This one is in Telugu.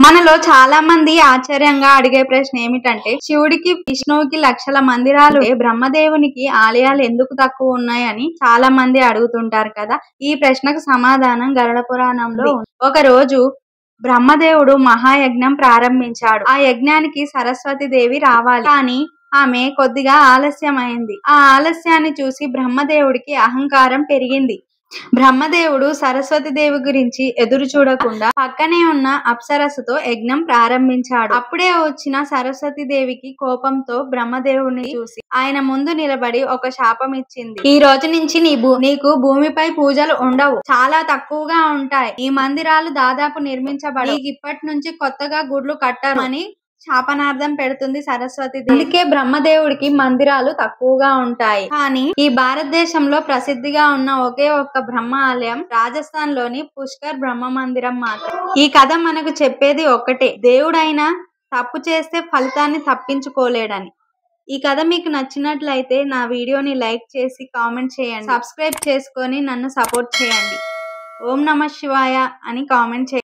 మనలో చాలా మంది ఆశ్చర్యంగా అడిగే ప్రశ్న ఏమిటంటే, శివుడికి విష్ణువుకి లక్షల మందిరాలు బ్రహ్మదేవునికి ఆలయాలు ఎందుకు తక్కువ ఉన్నాయని చాలా మంది అడుగుతుంటారు కదా. ఈ ప్రశ్నకు సమాధానం గరుడ పురాణంలో ఉంది. ఒక రోజు బ్రహ్మదేవుడు మహాయజ్ఞం ప్రారంభించాడు. ఆ యజ్ఞానికి సరస్వతి దేవి రావాలి, కానీ ఆమె కొద్దిగా ఆలస్యమైంది. ఆ ఆలస్యాన్ని చూసి బ్రహ్మదేవుడికి అహంకారం పెరిగింది. బ్రహ్మదేవుడు సరస్వతి దేవి గురించి ఎదురు చూడకుండా పక్కనే ఉన్న అప్సరస్సుతో యజ్ఞం ప్రారంభించాడు. అప్పుడే వచ్చిన సరస్వతి దేవికి కోపంతో బ్రహ్మదేవుడిని చూసి ఆయన ముందు నిలబడి ఒక శాపం ఇచ్చింది. ఈ రోజు నుంచి నీకు భూమిపై పూజలు ఉండవు, చాలా తక్కువగా ఉంటాయి. ఈ మందిరాలు దాదాపు నిర్మించబడవు. నీకు ఇప్పటి నుంచి కొత్తగా గుడ్లు కట్టరు అని శాపనార్థం పెడుతుంది సరస్వతి దేవి. అందుకే బ్రహ్మదేవుడికి మందిరాలు తక్కువగా ఉంటాయి. కానీ ఈ భారతదేశంలో ప్రసిద్ధిగా ఉన్న ఒకే ఒక్క బ్రహ్మ ఆలయం రాజస్థాన్ లోని పుష్కర్ బ్రహ్మ మందిరం మాత్రం. ఈ కథ మనకు చెప్పేది ఒక్కటే, దేవుడైనా తప్పు చేస్తే ఫలితాన్ని తప్పించుకోలేడని. ఈ కథ మీకు నచ్చినట్లయితే నా వీడియోని లైక్ చేసి కామెంట్ చేయండి. సబ్స్క్రైబ్ చేసుకొని నన్ను సపోర్ట్ చేయండి. ఓం నమః శివాయ అని కామెంట్ చేయండి.